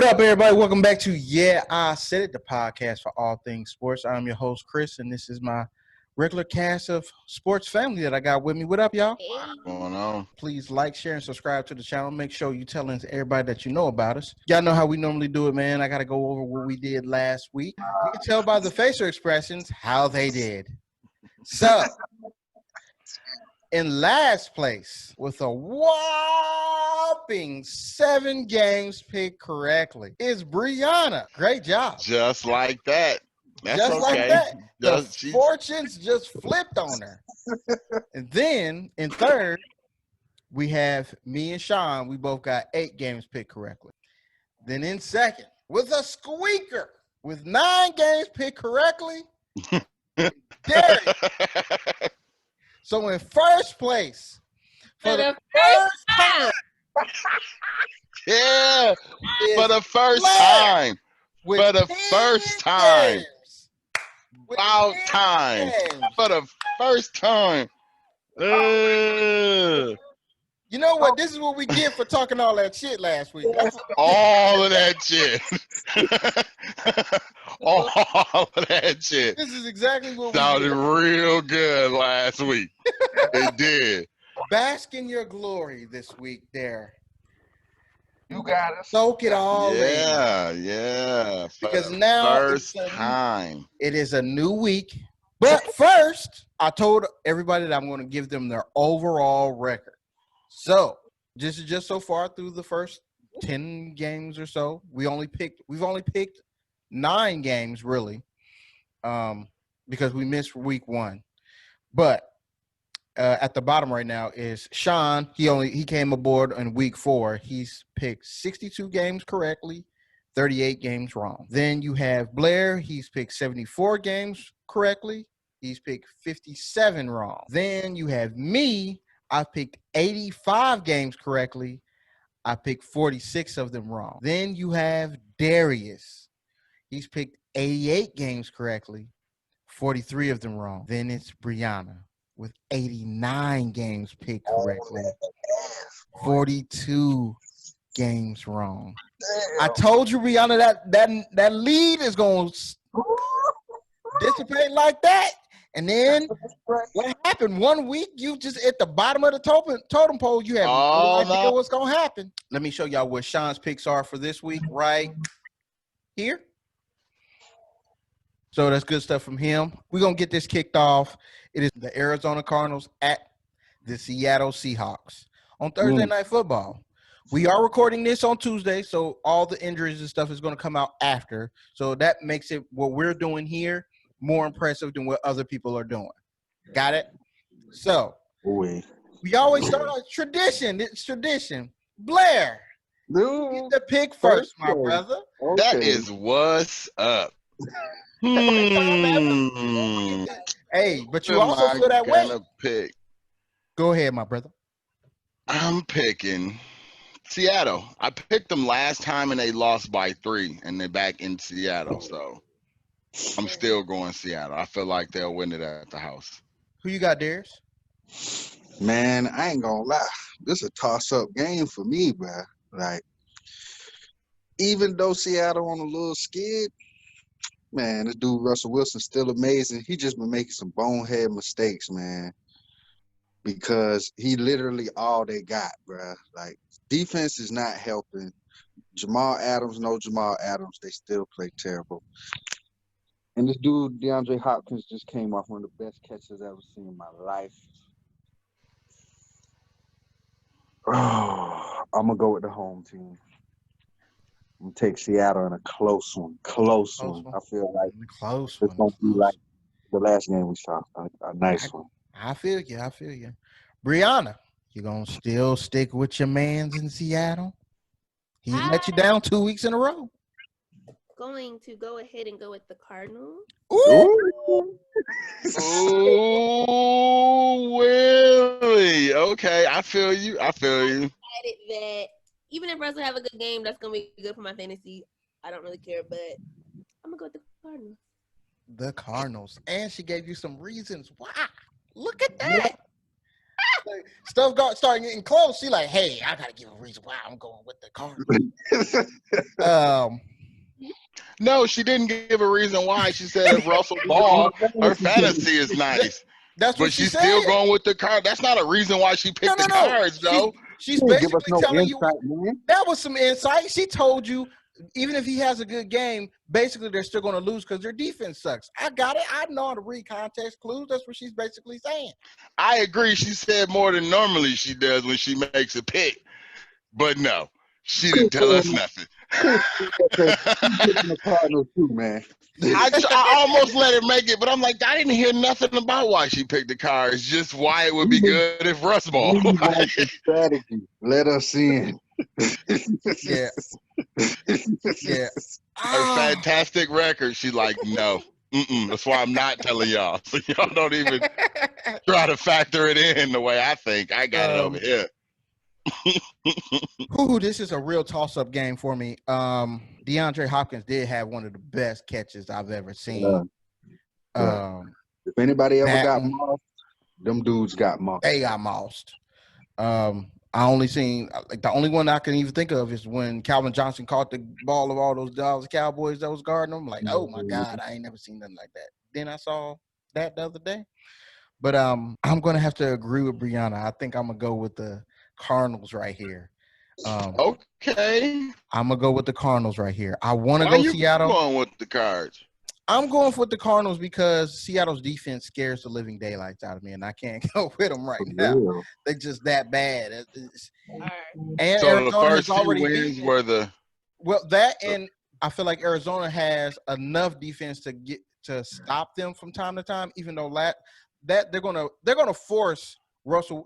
What up, everybody? Welcome back to Yeah, I Said It, the podcast for all things sports. I'm your host, Chris, and this is my regular cast of sports family that I got with me. What up, y'all? What's going on? Please like, share, and subscribe to the channel. Make sure you telling everybody that you know about us. Y'all know how we normally do it, man. I got to go over what we did last week. You can tell by the facial expressions how they did. So, in last place with a whopping 7 games picked correctly is Brianna. Great job. Just like that. That's Just okay. like that. The She's fortunes just flipped on her. And then in third, we have me and Sean. We both got 8 games picked correctly. Then in second, with a squeaker, with 9 games picked correctly, Derek. So in first place, for the first time, yeah, is for the first Blair time. with For the 10 first time. games. With About 10 time. games. For the first time. You know what? This is what we get for talking all that shit last week. All of that shit. All of that shit. This is exactly what Sounded we get. real good last week. It did. Bask in your glory this week there. You got it. Soak it all in. Yeah. Because For the now first time. it is a new week. But first, I told everybody that I'm going to give them their overall record. So, just so far through the first 10 games or so, we've only picked 9 games really. Because we missed week 1. But at the bottom right now is Sean. He came aboard in week 4. He's picked 62 games correctly, 38 games wrong. Then you have Blair. He's picked 74 games correctly. He's picked 57 wrong. Then you have me. I picked 85 games correctly. I picked 46 of them wrong. Then you have Darius. He's picked 88 games correctly, 43 of them wrong. Then it's Brianna with 89 games picked correctly, 42 games wrong. I told you, Brianna, that lead is going to dissipate like that. And then what happened? 1 week, you just at the bottom of the totem pole. You have no idea what's going to happen. Let me show y'all what Sean's picks are for this week right here. So that's good stuff from him. We're going to get this kicked off. It is the Arizona Cardinals at the Seattle Seahawks on Thursday Night Football. We are recording this on Tuesday, so all the injuries and stuff is going to come out after. So that makes it what we're doing here more impressive than what other people are doing. Got it? So we always start on tradition. It's tradition. Blair, get the pick first, my brother. Okay. That is what's up. Hey, but you also feel that way. Pick? Go ahead, my brother. I'm picking Seattle. I picked them last time and they lost by 3, and they're back in Seattle. So I'm still going Seattle. I feel like they'll win it at the house. Who you got, Darius? Man, I ain't gonna lie. This is a toss-up game for me, bro. Like, even though Seattle on a little skid, man, this dude Russell Wilson's still amazing. He just been making some bonehead mistakes, man. Because he literally all they got, bro. Like, defense is not helping. Jamal Adams, they still play terrible. And this dude, DeAndre Hopkins, just came off one of the best catches I've ever seen in my life. Oh, I'm going to go with the home team. I'm going to take Seattle in a close one. Close one. I feel like it's going to be like the last game we saw. A nice one. I feel you. Brianna, you going to still stick with your mans in Seattle? He let you down 2 weeks in a row. Going to go ahead and go with the Cardinals. Ooh, Willie. Okay, I feel you. That even if Russell have a good game, that's gonna be good for my fantasy. I don't really care, but I'm gonna go with the Cardinals. The Cardinals, and she gave you some reasons why. Look at that. stuff starting getting close. She like, hey, I gotta give a reason why I'm going with the Cardinals. No, she didn't give a reason why. She said if Russell Ball, her fantasy is nice. That's what But she she's said. still going with the card. That's not a reason why she picked the cards, though. She's She didn't give us basically no telling you insight, man. that was some insight. She told you even if he has a good game, basically they're still going to lose because their defense sucks. I got it. I know how to read context clues. That's what she's basically saying. I agree. She said more than normally she does when she makes a pick. But no, she didn't tell us nothing. The Cardinals too, man. I almost let her make it, but I'm like, I didn't hear nothing about why she picked the cards, just why it would be good if Russ Ball. We want the strategy. Let us in. Yeah. Yeah. Her fantastic record. She's like, no. That's why I'm not telling y'all. So y'all don't even try to factor it in the way I think. I got it over here. Ooh, this is a real toss-up game for me. DeAndre Hopkins did have one of the best catches I've ever seen. If anybody ever got mossed, them dudes got mossed. They got mossed. I only seen the only one I can even think of is when Calvin Johnson caught the ball of all those Dallas Cowboys that was guarding them. Like, oh my God, I ain't never seen nothing like that. Then I saw that the other day. But I'm gonna have to agree with Brianna. I think I'm gonna go with the Cardinals right here. Okay. I'm gonna go with the Cardinals right here. I want to Why go you Seattle. Going with the cards. I'm going with the Cardinals because Seattle's defense scares the living daylights out of me, and I can't go with them right now. They're just that bad. And so Arizona the first has already few wins were the and I feel like Arizona has enough defense to stop them from time to time. Even though that they're gonna force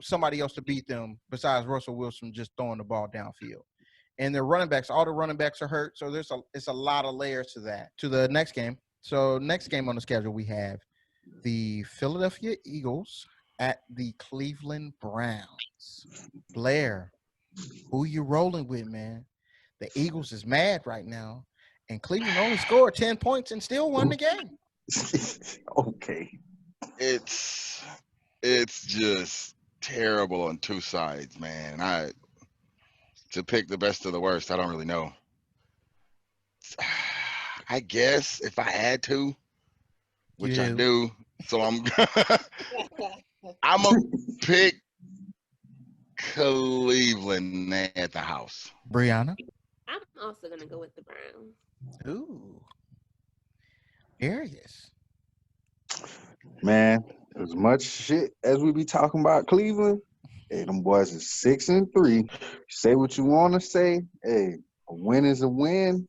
somebody else to beat them besides Russell Wilson just throwing the ball downfield. And their running backs, all the running backs are hurt, so it's a lot of layers to that. To the next game. So next game on the schedule, we have the Philadelphia Eagles at the Cleveland Browns. Blair, who you rolling with, man? The Eagles is mad right now, and Cleveland only scored 10 points and still won the game. Okay. It's just terrible on two sides, man. To pick the best of the worst, I don't really know. I guess if I had to, which I do, so I'm gonna pick Cleveland at the house. Brianna? I'm also gonna go with the Browns. Ooh. Arius. Man, as much shit as we be talking about Cleveland, hey, them boys is 6-3. Say what you want to say. Hey, a win is a win.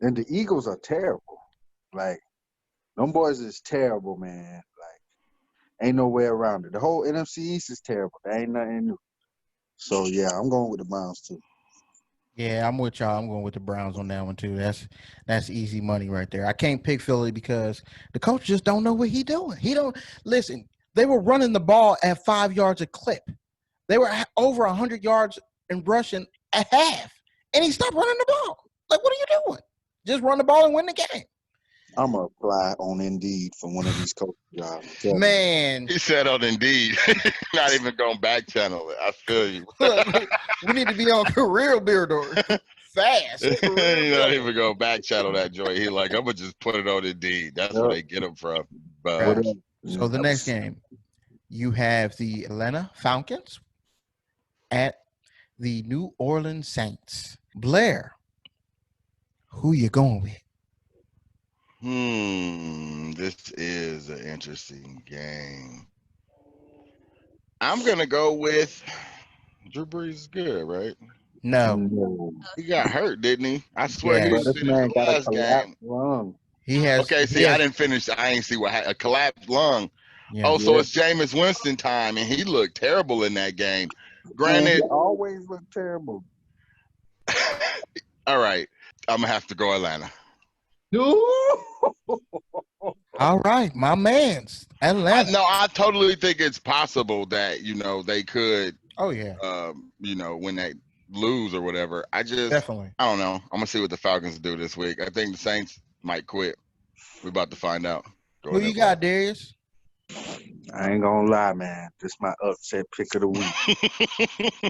And the Eagles are terrible. Like, them boys is terrible, man. Like, ain't no way around it. The whole NFC East is terrible. There ain't nothing new. So, yeah, I'm going with the Browns, too. Yeah, I'm with y'all. I'm going with the Browns on that one, too. That's easy money right there. I can't pick Philly because the coach just don't know what he doing. He don't – listen, they were running the ball at 5 yards a clip. They were over 100 yards in rushing at half, and he stopped running the ball. Like, what are you doing? Just run the ball and win the game. I'm going to apply on Indeed for one of these coach jobs. Man. He said on Indeed. Not even going back channel it. I feel you. We need to be on Career Builder fast. He's not even going back channel that joint. He like, I'm going to just put it on Indeed. That's where they get him from. But, so the next game, you have the Atlanta Falcons at the New Orleans Saints. Blair, who you going with? This is an interesting game. I'm gonna go with Drew Brees is good, right? No. He got hurt, didn't he? I swear he was this man the got last a collapsed lung. He has. Okay, see, I didn't finish. I ain't see what happened. A collapsed lung. Yeah. So it's Jameis Winston time, and he looked terrible in that game. Granted, man, he always look terrible. All right, I'm gonna have to go Atlanta. All right, my man's Atlanta. I totally think it's possible that they could. Oh yeah. When they lose or whatever. Definitely. I don't know. I'm gonna see what the Falcons do this week. I think the Saints might quit. We're about to find out. Who you got, Darius? I ain't gonna lie, man. This my upset pick of the week.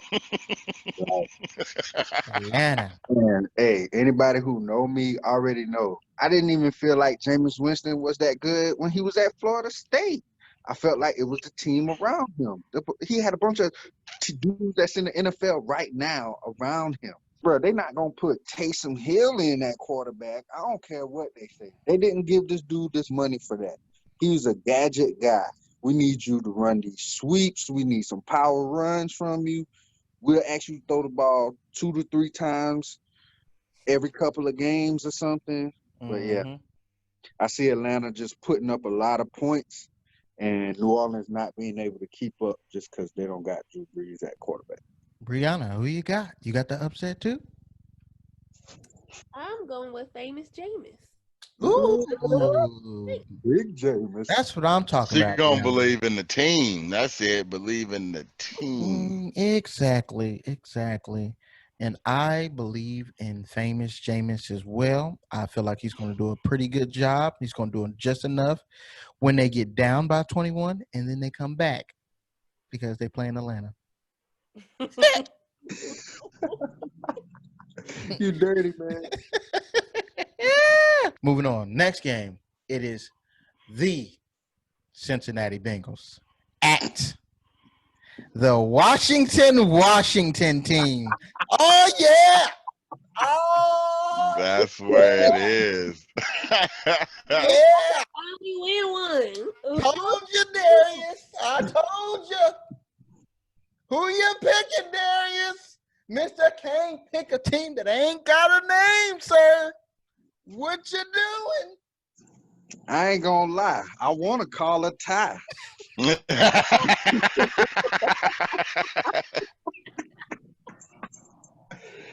Atlanta. And hey, anybody who know me already know. I didn't even feel like Jameis Winston was that good when he was at Florida State. I felt like it was the team around him. He had a bunch of dudes that's in the NFL right now around him. Bro, they not gonna put Taysom Hill in that quarterback. I don't care what they say. They didn't give this dude this money for that. He's a gadget guy. We need you to run these sweeps. We need some power runs from you. We'll actually throw the ball 2 to 3 times every couple of games or something. But yeah, Mhm. I see Atlanta just putting up a lot of points and New Orleans not being able to keep up just because they don't got Drew Brees at quarterback. Brianna, who you got? You got the upset too? I'm going with famous Jameis. Ooh, Big Jameis. that's what I'm talking She about. gonna Brianna. believe in the team. That's it. Believe in the team. Exactly. And I believe in famous Jameis as well. I feel like he's going to do a pretty good job. He's going to do just enough when they get down by 21 and then they come back because they play in Atlanta. You dirty, man. Moving on. Next game. It is the Cincinnati Bengals at the Washington team. Oh, yeah. Oh, That's where it is. yeah. Finally win one. Told you, Darius. I told you. Who you picking, Darius? Mister can't pick a team that ain't got a name, sir. What you doing? I ain't gonna lie. I want to call a tie.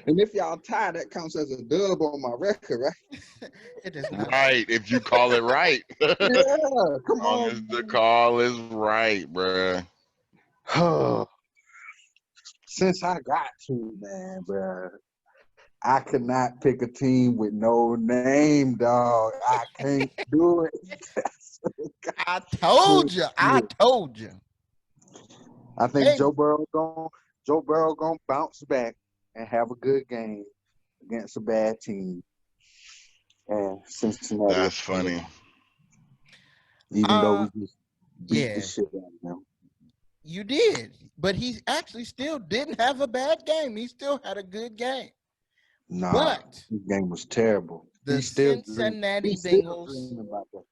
And if y'all tie, that counts as a dub on my record, right? It is not. Right, if you call it right. Yeah, come As long on. as the call is right, bruh. Since I got to, man, bro, I cannot pick a team with no name, dog. I can't do it. I told you. I told you. I think Hey. Joe Burrow gonna bounce back and have a good game against a bad team. And Cincinnati, That's funny. even though we just beat Yeah. the shit out of them. You did, but he actually still didn't have a bad game. He still had a good game. Nah, But this game was terrible. the He's still Cincinnati he's still Bengals dreaming about that.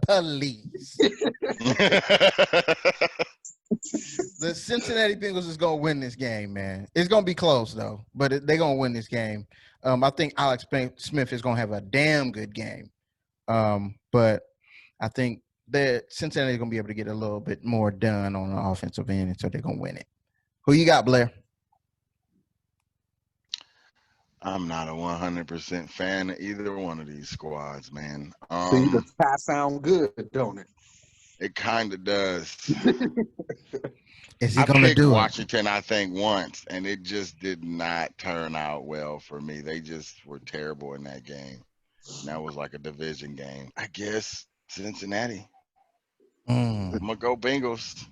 police. The Cincinnati Bengals is gonna win this game, man. It's gonna be close though, but they're gonna win this game. I think Alex Smith is gonna have a damn good game. But I think that Cincinnati is gonna be able to get a little bit more done on the offensive end, and so they're gonna win it. Who you got, Blair? I'm not a 100% fan of either one of these squads, man. See, the tie sound good, don't it? It kind of does. Is he I gonna picked do Washington, I think, once, and it just did not turn out well for me. They just were terrible in that game. And that was like a division game. I guess Cincinnati. it? I'm gonna go Bengals.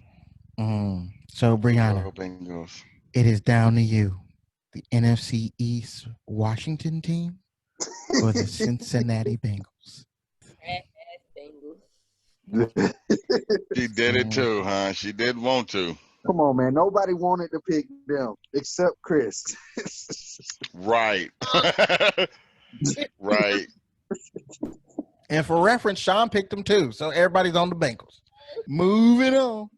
So, Brianna, Go Bengals. it is down to you. The NFC East Washington team or the Cincinnati Bengals? Bengals. She did it too, huh? She did want to. Come on, man. Nobody wanted to pick them except Chris. Right. Right. And for reference, Sean picked them too. So everybody's on the Bengals. Moving on.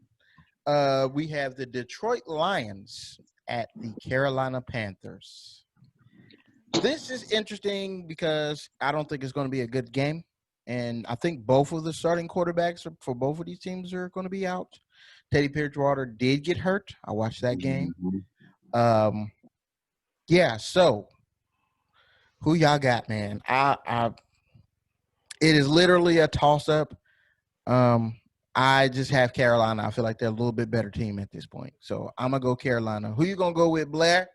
We have the Detroit Lions at the Carolina Panthers. This is interesting because I don't think it's going to be a good game. And I think both of the starting quarterbacks for both of these teams are going to be out. Teddy Bridgewater did get hurt. I watched that game. Yeah, so who y'all got, man? It is literally a toss-up. I just have Carolina. I feel like they're a little bit better team at this point. So I'm going to go Carolina. Who you going to go with, Blair?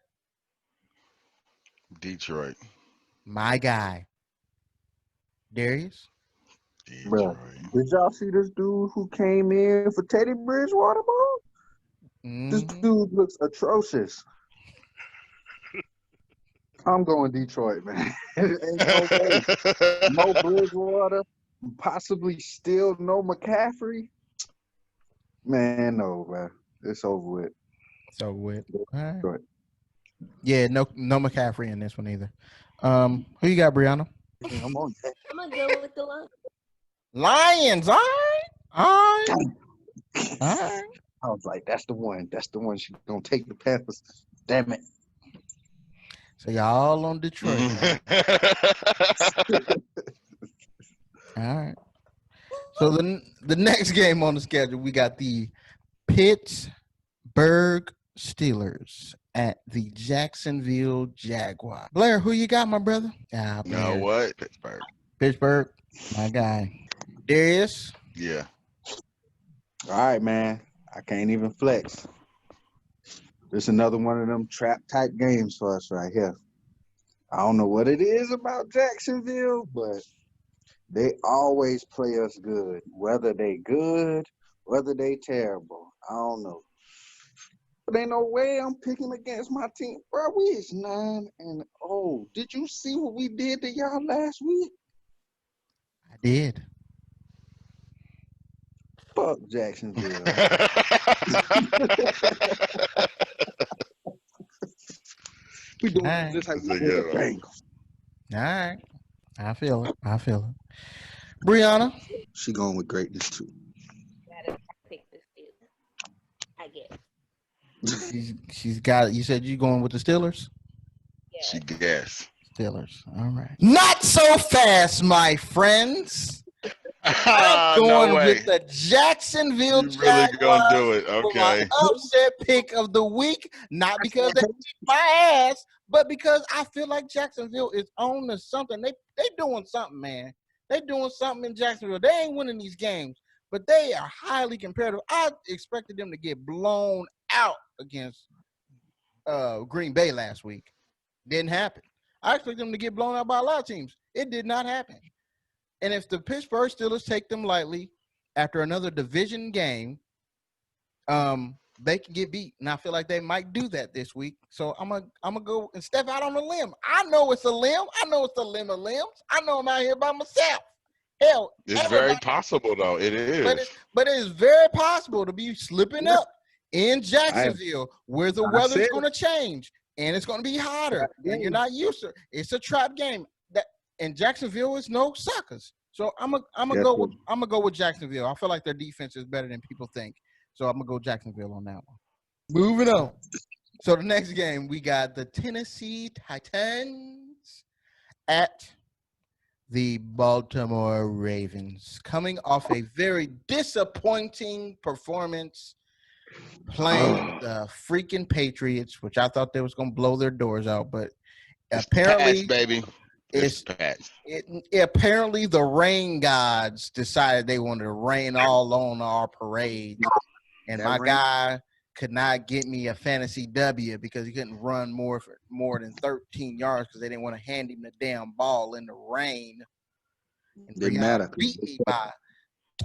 Detroit. My guy. Darius? Bro, Detroit. did y'all see this dude who came in for Teddy Bridgewater, bro? This Mhm. dude looks atrocious. I'm going Detroit, man. Ain't no way. No Bridgewater, possibly still no McCaffrey. Man, no, man. It's over with. So with all right. Detroit. Yeah, no McCaffrey in this one either. Who you got, Brianna? I'm on that. I'm gonna go with the Lions. Lions. All right. All right. All right. I was like, that's the one. That's the one. She's gonna take the Panthers. Damn it. So y'all on Detroit. All right. So the next game on the schedule, we got the Pittsburgh Steelers at the Jacksonville Jaguars. Blair, who you got, my brother? Ah, You know Blair. what? Pittsburgh. Pittsburgh, my guy. Darius. Yeah. All right, man. I can't even flex. This another one of them trap type games for us right here. I don't know what it is about Jacksonville, but they always play us good. Whether they good, whether they terrible. I don't know. But ain't no way I'm picking against my team. Bro, we is 9-0. Did you see what we did to y'all last week? I did. Fuck Jacksonville. We doing All right. just like That's we a did the good one. Bengals. All right. I feel it. I feel it. Brianna. She going with greatness too. Gotta pick the Steelers. I guess. She's got it. You said you going with the Steelers? Yeah. She guessed. Steelers. All right. Not so fast, my friends. I'm No going way. with the Jacksonville You really Jaguars gonna do it? for my Okay. upset pick of the week. Not because they kicked my ass, but because I feel like Jacksonville is on to something. They doing something, man. They doing something in Jacksonville. They ain't winning these games, but they are highly competitive. I expected them to get blown out against Green Bay last week. Didn't happen. I expected them to get blown out by a lot of teams. It did not happen. And if the Pittsburgh Steelers take them lightly after another division game, they can get beat. And I feel like they might do that this week. So I'm gonna go and step out on a limb. I know it's a limb. I know it's a limb of limbs. I know I'm out here by myself. Hell, It's very everybody, possible though. It is. but it is very possible to be slipping up in Jacksonville where the weather's said going to change and it's going to be hotter and you're not used to it. It's a trap game. And Jacksonville is no suckers. So I'm gonna go with Jacksonville. I feel like their defense is better than people think. So I'm gonna go Jacksonville on that one. Moving on. So the next game we got the Tennessee Titans at the Baltimore Ravens, coming off a very disappointing performance playing the freaking Patriots, which I thought they was gonna blow their doors out, but apparently Pats, baby. It's Pats. Apparently the rain gods decided they wanted to rain all on our parade, and That my rain- guy could not get me a fantasy W because he couldn't run more than 13 yards because they didn't want to hand him the damn ball in the rain. And Didn't Brianna matter. beat me by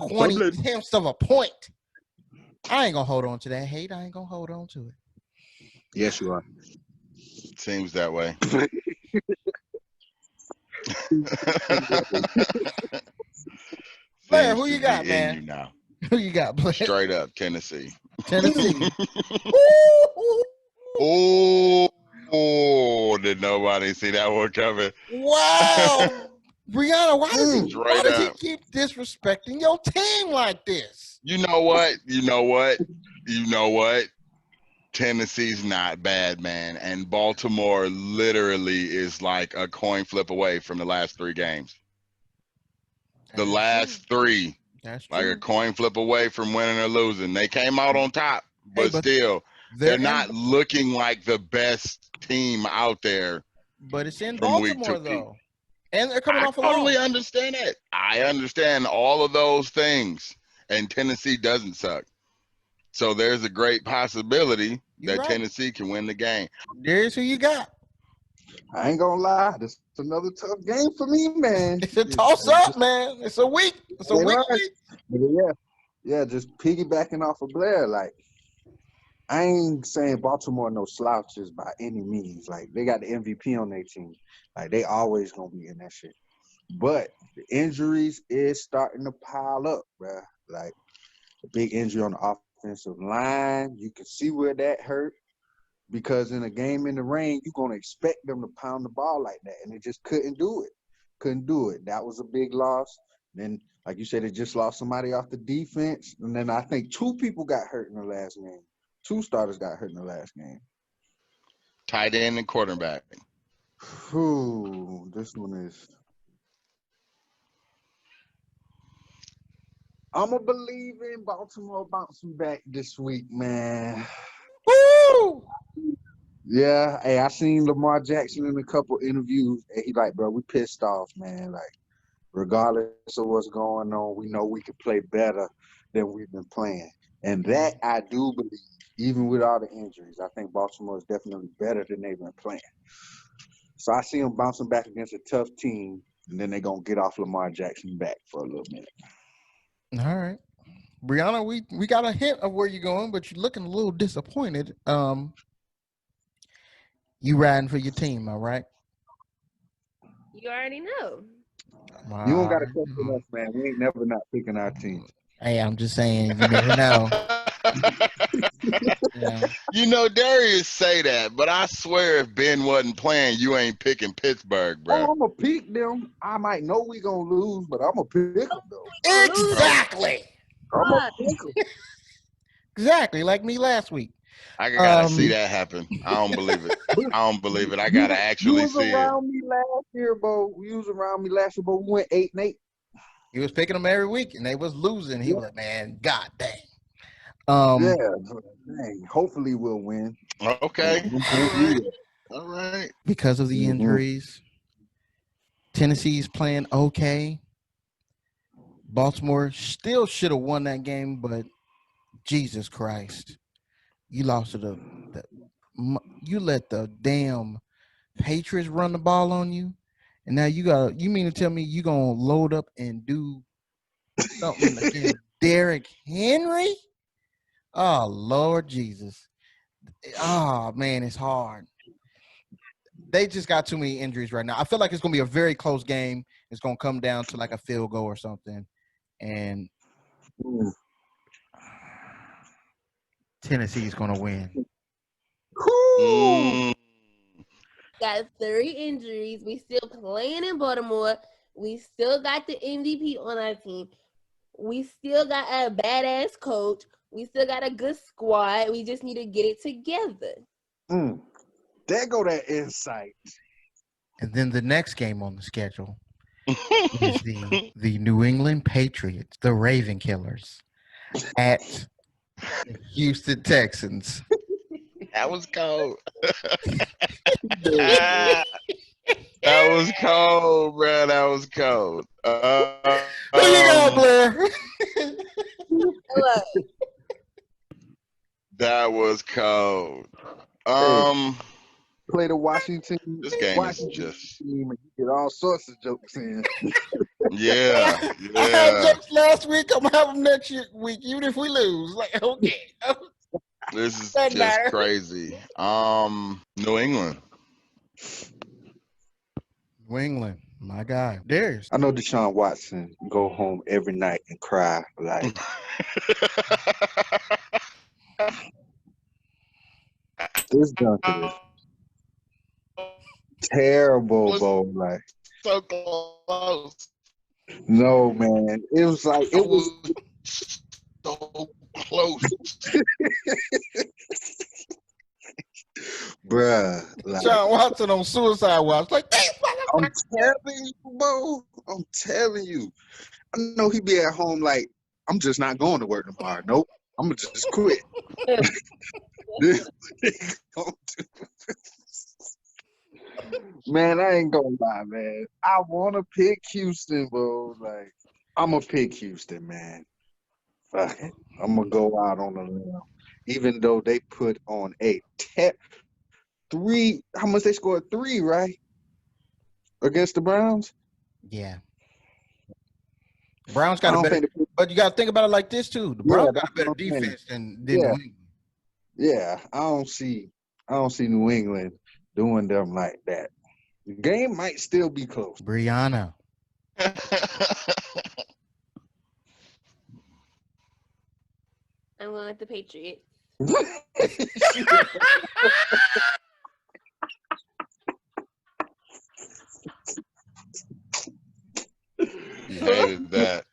20 tenths of a point. I ain't gonna hold on to that hate. I ain't gonna hold on to it. Yes, you are. Seems that way. Blair, Seems who you to got, be in man? you now. Who you got, Blair? Straight up Tennessee. Tennessee. Oh, did nobody see that one coming? Wow. Brianna, why does he Straight up. keep disrespecting your team like this? You know what? You know what? You know what? Tennessee's not bad, man. And Baltimore literally is like a coin flip away from the last 3 games. The That's last 3, That's like true. a coin flip away from winning or losing. They came out on top, but but still, they're in- not looking like the best team out there. But it's in from week to Baltimore, week. though. And they're coming I off a totally loss. understand it. I understand all of those things, and Tennessee doesn't suck. So there's a great possibility You're that right. Tennessee can win the game. There's who you got. I ain't gonna lie. This is another tough game for me, man. It's a toss up, man. It's a week. It's a They week. right. But yeah, just piggybacking off of Blair, like I ain't saying Baltimore no slouches by any means. Like they got the MVP on their team. Like they always gonna be in that shit. But the injuries is starting to pile up, bruh. Like a big injury on the offensive line. You can see where that hurt. Because in a game in the rain, you're going to expect them to pound the ball like that. And they just couldn't do it. Couldn't do it. That was a big loss. Then, like you said, they just lost somebody off the defense. And then I think 2 people got hurt in the last game. 2 starters got hurt in the last game. Tight end and quarterback. Whew, this one is. I'm going to believe in Baltimore bouncing back this week, man. Woo! Yeah, hey, I seen Lamar Jackson in a couple interviews, and he like, bro, we pissed off, man. Like, regardless of what's going on, we know we can play better than we've been playing. And that I do believe, even with all the injuries, I think Baltimore is definitely better than they've been playing. So I see them bouncing back against a tough team, and then they're going to get off Lamar Jackson back for a little minute. All right. Brianna, we got a hint of where you're going, but you're looking a little disappointed. You riding for your team, all right? You already know. You don't got to question us, man. We ain't never not picking our team. Hey, I'm just saying, you never know. Yeah. You know, Darius say that, but I swear if Ben wasn't playing, you ain't picking Pittsburgh, bro. Oh, I'm going to pick them. I might know we going to lose, but I'm going to pick them, though. Exactly. I'm going to pick them. Exactly, like me last week. I gotta see that happen. I don't believe it. I don't believe it. I gotta actually see You was around me last year, Bo. You was around me last year, but we went 8-8. He was picking them every week, and they was losing. He was like, man, god dang. Yeah, dang. Hopefully we'll win. Okay. All right. Because of the injuries, Tennessee's playing okay. Baltimore still should have won that game, but Jesus Christ. You lost to you let the damn Patriots run the ball on you, and now you mean to tell me you gonna load up and do something against Derrick Henry? Oh Lord Jesus. Oh man, it's hard. They just got too many injuries right now. I feel like it's gonna be a very close game. It's gonna come down to like a field goal or something. And Tennessee's gonna win. Got 3 injuries. We still playing in Baltimore. We still got the MVP on our team. We still got a badass coach. We still got a good squad. We just need to get it together. There go that insight. And then the next game on the schedule is the New England Patriots, the Raven Killers, at Houston Texans. That was cold. That was cold, bro. That was cold. Who you got, Blair? That was cold. Play the Washington. This game is just team and you get all sorts of jokes in. yeah. I had jokes last week. I'm gonna have them next week, even if we lose. Like, okay. This is Doesn't just matter. crazy. New England. New England, my guy. Darius. I know Deshaun Watson go home every night and cry like this dunker is terrible, Bo. Like So close. no, man. It was like it was so close. bruh. Like, John Watson on suicide watch. Like, I'm telling you, Bo. I'm telling you. I know he be at home like, I'm just not going to work tomorrow. Nope. I'm gonna just quit. Man, I ain't gonna lie, man. I wanna pick Houston, bro. Like, I'm gonna pick Houston, man. Fuck it. I'm gonna go out on a limb. Even though they put on a 3. How much they scored? 3, right? Against the Browns. Yeah. Browns I got a don't better, think. but you got to think about it like this too. The Yeah, Browns got that's a better what I'm saying. defense than Yeah. New England. Yeah, I don't see New England doing them like that. The game might still be close. Brianna. I'm going with the Patriots. You hated that.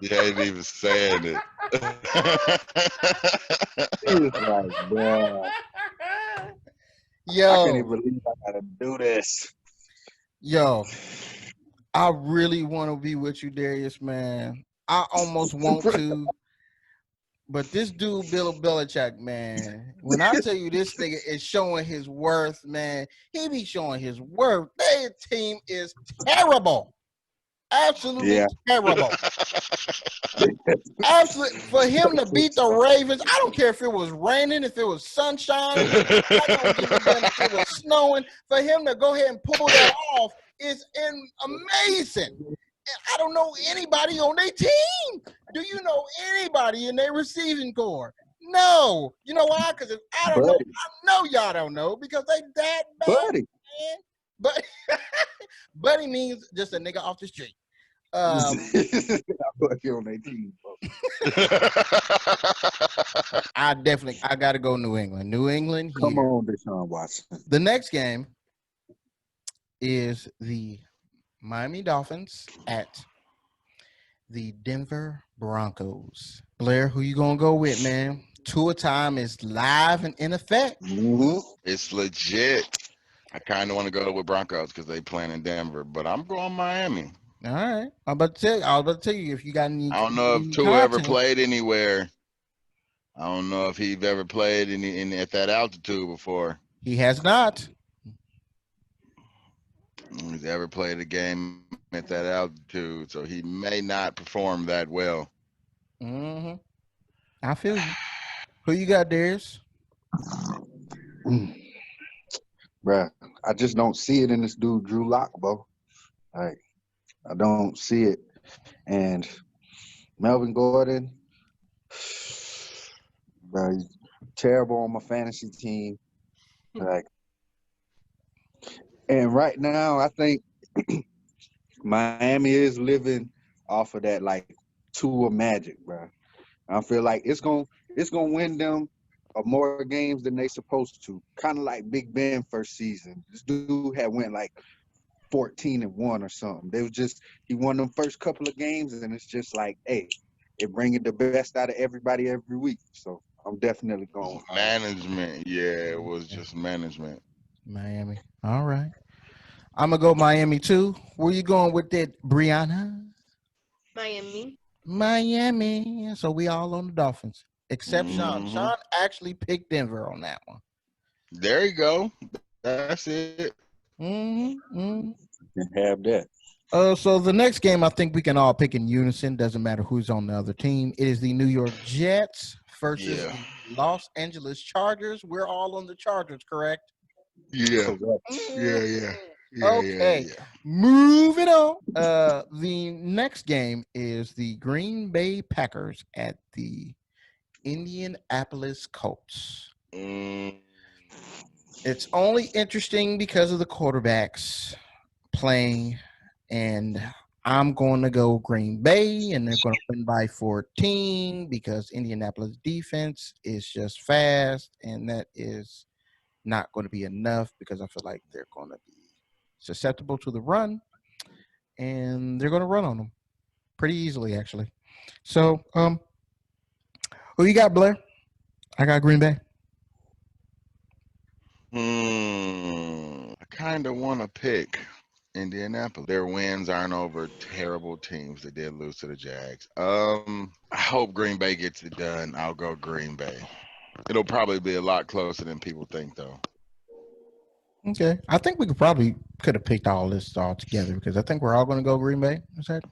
You ain't even saying it. He was like, bro, I can't Yo, even believe I gotta do this. yo, I really want to be with you, Darius, man. I almost want to, but this dude, Bill Belichick, man, when I tell you this nigga is showing his worth, man, he be showing his worth. Their team is terrible. Absolutely Yeah. terrible. Absolutely. For him to beat the Ravens, I don't care if it was raining, if it was sunshine. I don't give a damn if it was snowing. For him to go ahead and pull that off is amazing. And I don't know anybody on their team. Do you know anybody in their receiving core? No. You know why? Because if I don't know, Buddy. I know y'all don't know because they that bad, Buddy. man. But buddy means just a nigga off the street. I put you on their team, bro. I gotta go New England. New England here. Come on, Deshaun Watson. The next game is the Miami Dolphins at the Denver Broncos. Blair, who you gonna go with, man? Tua time is live and in effect. Mm-hmm. It's legit. I kind of want to go with Broncos because they playing in Denver, but I'm going Miami. All right. I was about to tell you if you got any. I don't know if Tua ever played anywhere. I don't know if he's ever played at that altitude before. He has not. He's ever played a game at that altitude, so he may not perform that well. Mm-hmm. I feel you. Who you got, Darius? Bruh, I just don't see it in this dude, Drew Lock, bro. Like, I don't see it. And Melvin Gordon, bro, he's terrible on my fantasy team. Like, and right now, I think Miami is living off of that like Tua magic, bro. I feel like it's gonna win them more games than they supposed to. Kind of like Big Ben first season. This dude had went like 14-1 or something. He won them first couple of games, and it's just like, hey, it bringing the best out of everybody every week. So I'm definitely going management. Yeah, it was just management. Miami. All right. I'm gonna go Miami too. Where you going with that, Brianna? Miami. So we all on the Dolphins, except Sean. Mhm. Sean actually picked Denver on that one. There you go. That's it. to have that. So the next game, I think we can all pick in unison. Doesn't matter who's on the other team. It is the New York Jets versus the Los Angeles Chargers. We're all on the Chargers, correct? Yeah. Okay. Yeah. Moving on. The next game is the Green Bay Packers at the Indianapolis Colts. It's only interesting because of the quarterbacks playing, and I'm going to go Green Bay, and they're going to win by 14 because Indianapolis defense is just fast, and that is not going to be enough because I feel like they're going to be susceptible to the run, and they're going to run on them pretty easily, actually. So, who you got, Blair? I got Green Bay. I kind of want to pick Indianapolis. Their wins aren't over terrible teams. They did lose to the Jags. I hope Green Bay gets it done. I'll go Green Bay. It'll probably be a lot closer than people think, though. Okay, I think we could have picked all this all together because I think we're all going to go Green Bay. Is that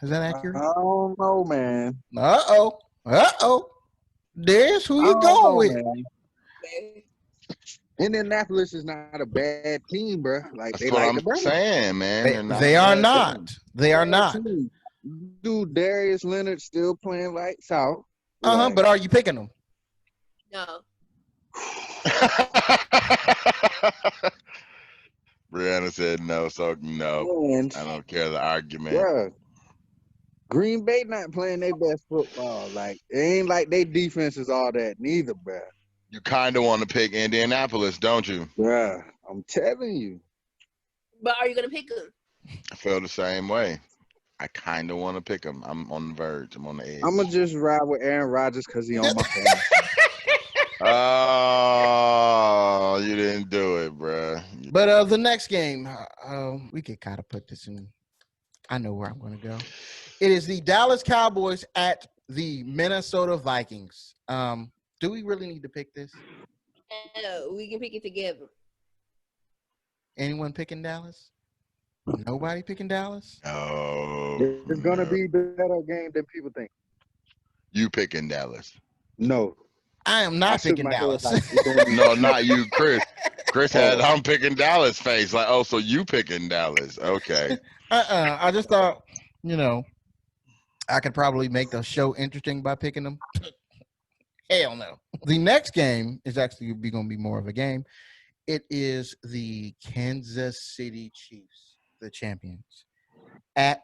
accurate? I don't know, man. Uh oh. There's who you going with. Man. Indianapolis is not a bad team, bro. Like That's they what like I'm the brand. saying, man. They're not They a are bad not. team. They are not. Dude, Darius Leonard still playing lights out. Like, But are you picking them? No. Brianna said no, so no. and I don't care the argument. bruh, Green Bay not playing their best football. Like it ain't like their defense is all that neither, bruh. You kind of want to pick Indianapolis, don't you? Bruh, I'm telling you. But are you gonna pick them? I feel the same way. I kind of want to pick them. I'm on the verge. I'm on the edge. I'm gonna just ride with Aaron Rodgers because he on my phone. Oh, you didn't do it, bruh. But the next game, we could kind of put this in. I know where I'm going to go. It is the Dallas Cowboys at the Minnesota Vikings. Do we really need to pick this? No, we can pick it together. Anyone picking Dallas? Nobody picking Dallas? Oh, It's gonna be a better game than people think. you picking Dallas. No. I am I not shook picking my head Dallas. like, it's gonna be- No, not you, Chris. Chris had Oh. I'm picking Dallas face. Like, oh, so you picking Dallas. Okay. I just thought, I could probably make the show interesting by picking them. Hell no. The next game is actually going to be more of a game. It is the Kansas City Chiefs, the champions, at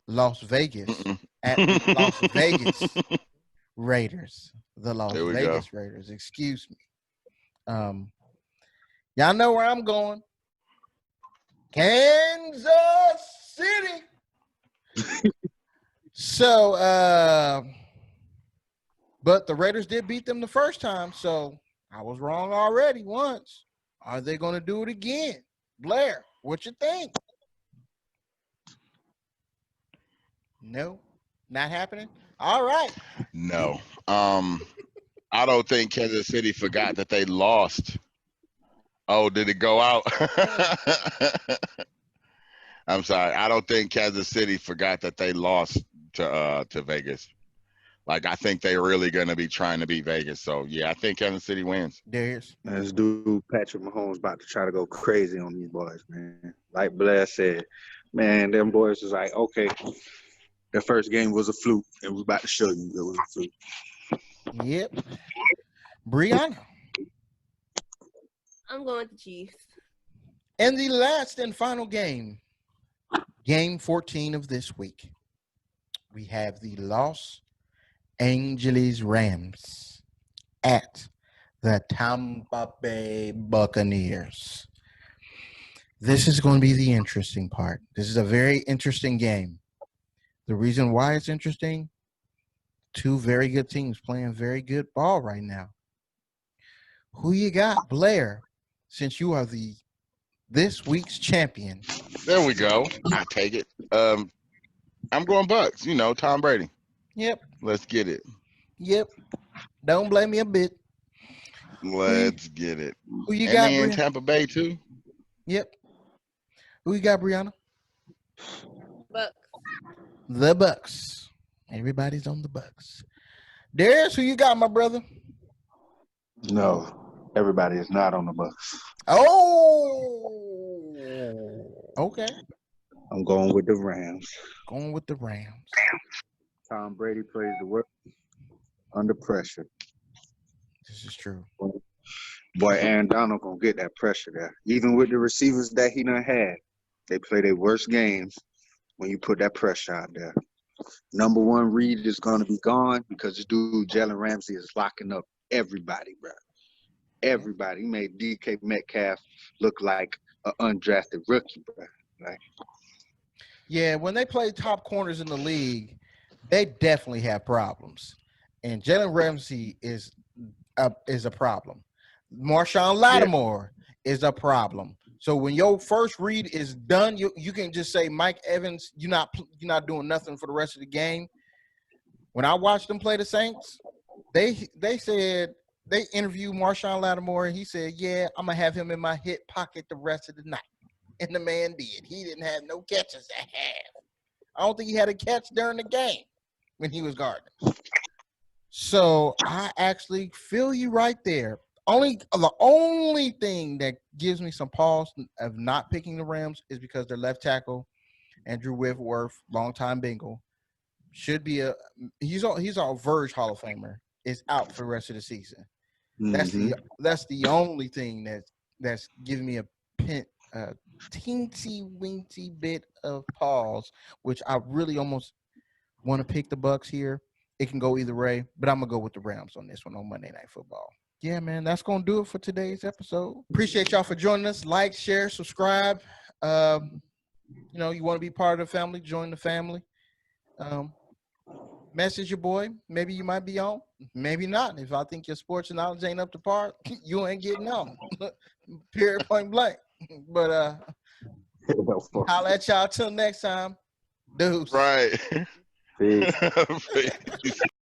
Las Vegas. Mm-mm. At the Las Vegas Raiders. The Las There we Vegas Raiders. Excuse me. Y'all know where I'm going. Kansas City. So, but the Raiders did beat them the first time, so I was wrong already once. Are they going to do it again? Blair, what you think? No, not happening. All right. No. I don't think Kansas City forgot that they lost. Oh, did it go out? I'm sorry. I don't think Kansas City forgot that they lost to Vegas. Like, I think they're really going to be trying to beat Vegas. So, yeah, I think Kansas City wins. There's This dude Patrick Mahomes about to try to go crazy on these boys, man. Like Blair said, man, them boys was like, okay, the first game was a fluke, and we about to show you it was a fluke. Yep. Brianna. I'm going to Chiefs. And the last and final game, game 14 of this week, we have the Los Angeles Rams at the Tampa Bay Buccaneers. This is going to be the interesting part. This is a very interesting game. The reason why it's interesting, two very good teams playing very good ball right now. Who you got, Blair, since you are this week's champion? There we go. I take it. I'm going Bucks. Tom Brady. Yep. Let's get it. Yep. Don't blame me a bit. Let's get it. Who you And got, they in Brianna? Tampa Bay, too. Yep. Who you got, Brianna? Bucks. The Bucks. Everybody's on the Bucks. Darius, who you got, my brother? No, everybody is not on the Bucks. Oh. Okay. I'm going with the Rams. Going with the Rams. Tom Brady plays the worst under pressure. This is true. Boy, Aaron Donald gonna get that pressure there. Even with the receivers that he done had, they play their worst games when you put that pressure out there. Number one read is gonna be gone because this dude Jalen Ramsey is locking up everybody, bro. Everybody. He made DK Metcalf look like an undrafted rookie, bro. Like, Yeah, when they play top corners in the league, they definitely have problems. And Jalen Ramsey is a problem. Marshawn Lattimore is a problem. So when your first read is done, you can just say, Mike Evans, you're not doing nothing for the rest of the game. When I watched them play the Saints, they said they interviewed Marshawn Lattimore, and he said, yeah, I'm going to have him in my hip pocket the rest of the night. And the man did. He didn't have no catches at half. I don't think he had a catch during the game when he was guarding. So I actually feel you right there. The only thing that gives me some pause of not picking the Rams is because their left tackle, Andrew Whitworth, longtime Bengal, should be he's a Verge Hall of Famer, is out for the rest of the season. Mhm. That's the only thing that's giving me a teensy weensy bit of pause, which I really almost want to pick the Bucks here. It can go either way, but I'm gonna go with the Rams on this one on Monday Night Football. Yeah, man, that's gonna do it for today's episode. Appreciate y'all for joining us. Like, share, subscribe. You know, you want to be part of the family, join the family. Message your boy. Maybe you might be on, maybe not. If I think your sports knowledge ain't up to par, you ain't getting on. Period, point blank. But holla at y'all till next time. Deuce. Right. Peace. Peace.